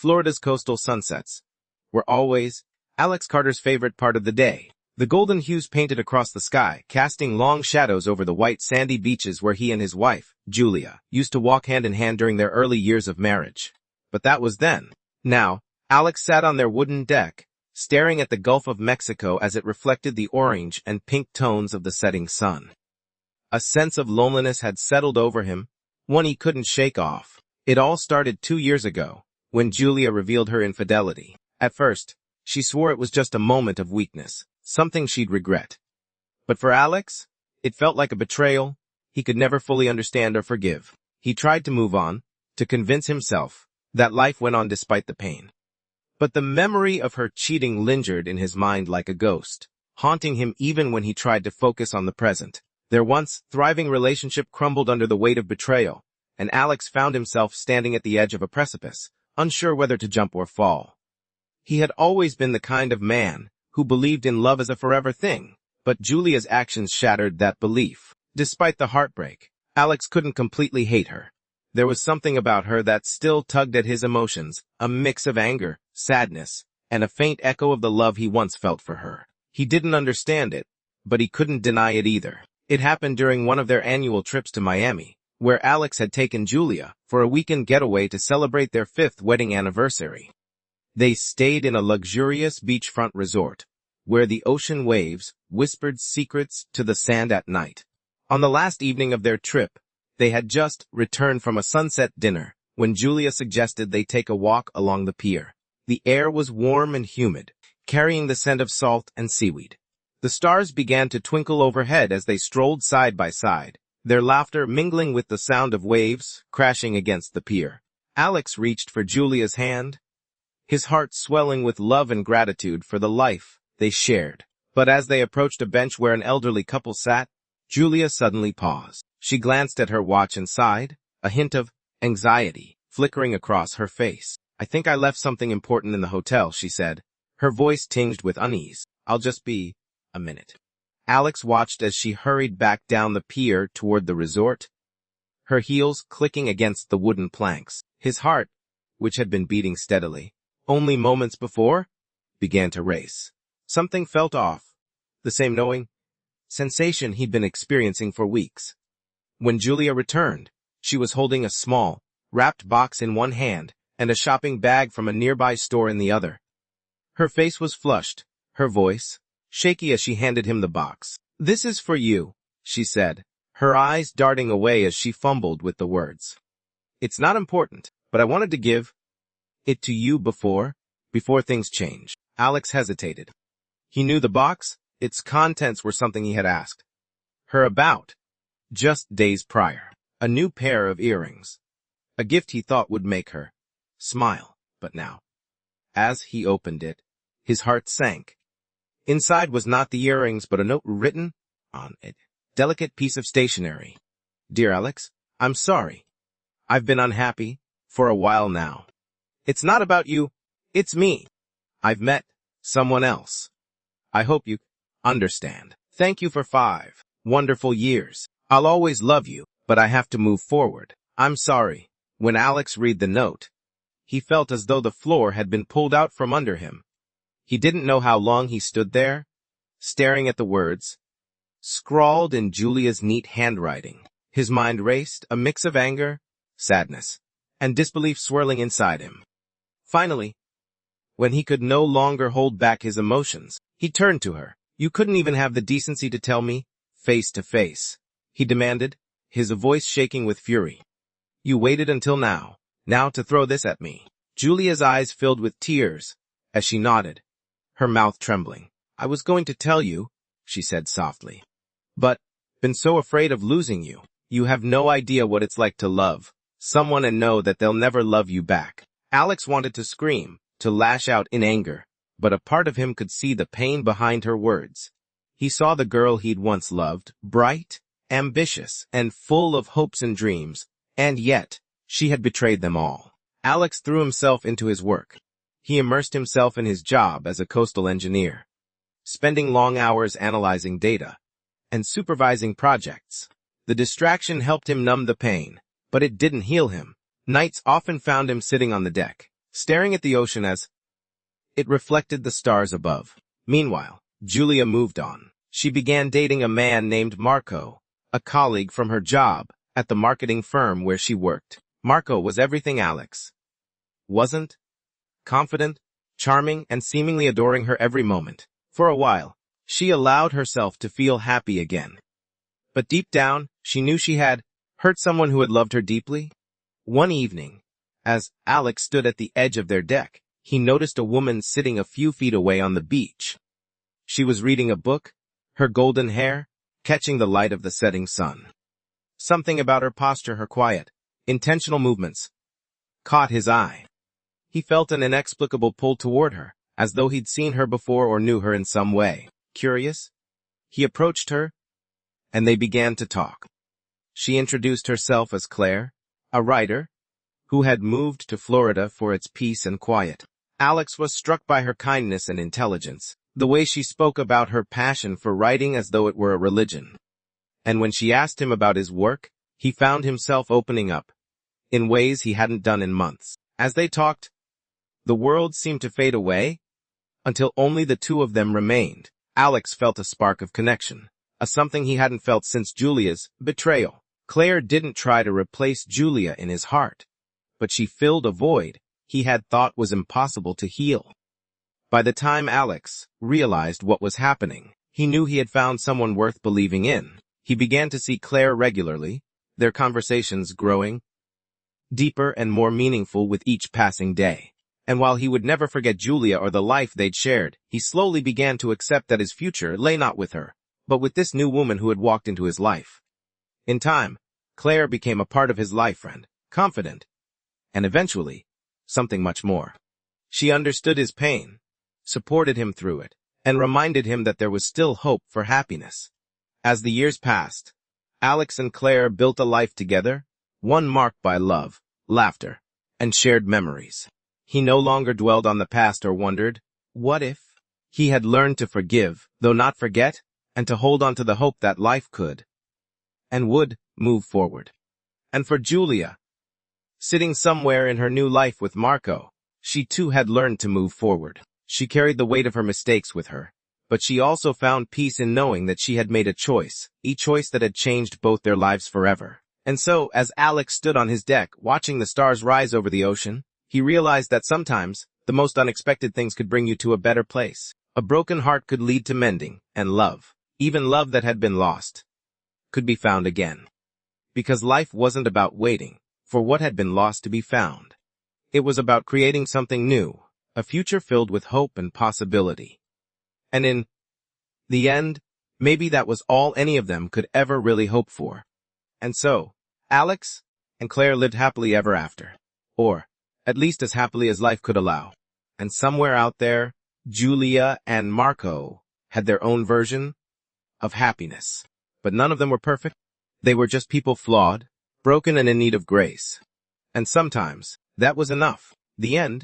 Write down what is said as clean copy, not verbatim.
Florida's coastal sunsets were always Alex Carter's favorite part of the day. The golden hues painted across the sky, casting long shadows over the white sandy beaches where he and his wife, Julia, used to walk hand in hand during their early years of marriage. But that was then. Now, Alex sat on their wooden deck, staring at the Gulf of Mexico as it reflected the orange and pink tones of the setting sun. A sense of loneliness had settled over him, one he couldn't shake off. It all started 2 years ago, when Julia revealed her infidelity. At first, she swore it was just a moment of weakness, something she'd regret. But for Alex, it felt like a betrayal he could never fully understand or forgive. He tried to move on, to convince himself that life went on despite the pain. But the memory of her cheating lingered in his mind like a ghost, haunting him even when he tried to focus on the present. Their once thriving relationship crumbled under the weight of betrayal, and Alex found himself standing at the edge of a precipice, unsure whether to jump or fall. He had always been the kind of man who believed in love as a forever thing, but Julia's actions shattered that belief. Despite the heartbreak, Alex couldn't completely hate her. There was something about her that still tugged at his emotions, a mix of anger, sadness, and a faint echo of the love he once felt for her. He didn't understand it, but he couldn't deny it either. It happened during one of their annual trips to Miami, where Alex had taken Julia for a weekend getaway to celebrate their 5th wedding anniversary. They stayed in a luxurious beachfront resort, where the ocean waves whispered secrets to the sand at night. On the last evening of their trip, they had just returned from a sunset dinner when Julia suggested they take a walk along the pier. The air was warm and humid, carrying the scent of salt and seaweed. The stars began to twinkle overhead as they strolled side by side, their laughter mingling with the sound of waves crashing against the pier. Alex reached for Julia's hand, his heart swelling with love and gratitude for the life they shared. But as they approached a bench where an elderly couple sat, Julia suddenly paused. She glanced at her watch and sighed, a hint of anxiety flickering across her face. "I think I left something important in the hotel," she said, her voice tinged with unease. "I'll just be a minute." Alex watched as she hurried back down the pier toward the resort, her heels clicking against the wooden planks. His heart, which had been beating steadily only moments before, began to race. Something felt off, the same knowing sensation he'd been experiencing for weeks. When Julia returned, she was holding a small, wrapped box in one hand and a shopping bag from a nearby store in the other. Her face was flushed, her voice shaky as she handed him the box. "This is for you," she said, her eyes darting away as she fumbled with the words. "It's not important, but I wanted to give it to you before things change." Alex hesitated. He knew the box, its contents were something he had asked her about just days prior. A new pair of earrings. A gift he thought would make her smile. But now, as he opened it, his heart sank. Inside was not the earrings, but a note written on it. Delicate piece of stationery. "Dear Alex, I'm sorry. I've been unhappy for a while now. It's not about you, it's me. I've met someone else. I hope you understand. Thank you for 5 wonderful years. I'll always love you, but I have to move forward. I'm sorry." When Alex read the note, he felt as though the floor had been pulled out from under him. He didn't know how long he stood there, staring at the words, scrawled in Julia's neat handwriting. His mind raced, a mix of anger, sadness, and disbelief swirling inside him. Finally, when he could no longer hold back his emotions, he turned to her. "You couldn't even have the decency to tell me, face to face," he demanded, his voice shaking with fury. "You waited until now to throw this at me." Julia's eyes filled with tears as she nodded, her mouth trembling. "I was going to tell you," she said softly, "but been so afraid of losing you. You have no idea what it's like to love someone and know that they'll never love you back." Alex wanted to scream, to lash out in anger, but a part of him could see the pain behind her words. He saw the girl he'd once loved, bright, ambitious, and full of hopes and dreams, and yet, she had betrayed them all. Alex threw himself into his work. He immersed himself in his job as a coastal engineer, spending long hours analyzing data and supervising projects. The distraction helped him numb the pain, but it didn't heal him. Nights often found him sitting on the deck, staring at the ocean as it reflected the stars above. Meanwhile, Julia moved on. She began dating a man named Marco, a colleague from her job at the marketing firm where she worked. Marco was everything Alex wasn't: confident, charming, and seemingly adoring her every moment. For a while, she allowed herself to feel happy again. But deep down, she knew she had hurt someone who had loved her deeply. One evening, as Alex stood at the edge of their deck, he noticed a woman sitting a few feet away on the beach. She was reading a book, her golden hair catching the light of the setting sun. Something about her posture, her quiet, intentional movements, caught his eye. He felt an inexplicable pull toward her, as though he'd seen her before or knew her in some way. Curious, he approached her, and they began to talk. She introduced herself as Claire, a writer who had moved to Florida for its peace and quiet. Alex was struck by her kindness and intelligence, the way she spoke about her passion for writing as though it were a religion. And when she asked him about his work, he found himself opening up in ways he hadn't done in months. As they talked, the world seemed to fade away until only the two of them remained. Alex felt a spark of connection, a something he hadn't felt since Julia's betrayal. Claire didn't try to replace Julia in his heart, but she filled a void he had thought was impossible to heal. By the time Alex realized what was happening, he knew he had found someone worth believing in. He began to see Claire regularly, their conversations growing deeper and more meaningful with each passing day. And while he would never forget Julia or the life they'd shared, he slowly began to accept that his future lay not with her, but with this new woman who had walked into his life. In time, Claire became a part of his life, friend, confident, and eventually, something much more. She understood his pain, supported him through it, and reminded him that there was still hope for happiness. As the years passed, Alex and Claire built a life together, one marked by love, laughter, and shared memories. He no longer dwelled on the past or wondered, what if? He had learned to forgive, though not forget, and to hold on to the hope that life could and would move forward. And for Julia, sitting somewhere in her new life with Marco, she too had learned to move forward. She carried the weight of her mistakes with her, but she also found peace in knowing that she had made a choice, a choice that had changed both their lives forever. And so, as Alex stood on his deck, watching the stars rise over the ocean, he realized that sometimes, the most unexpected things could bring you to a better place. A broken heart could lead to mending, and love, even love that had been lost, could be found again. Because life wasn't about waiting for what had been lost to be found. It was about creating something new, a future filled with hope and possibility. And in the end, maybe that was all any of them could ever really hope for. And so, Alex and Claire lived happily ever after. Or, at least as happily as life could allow. And somewhere out there, Julia and Marco had their own version of happiness. But none of them were perfect. They were just people flawed, broken, and in need of grace. And sometimes, that was enough. The end.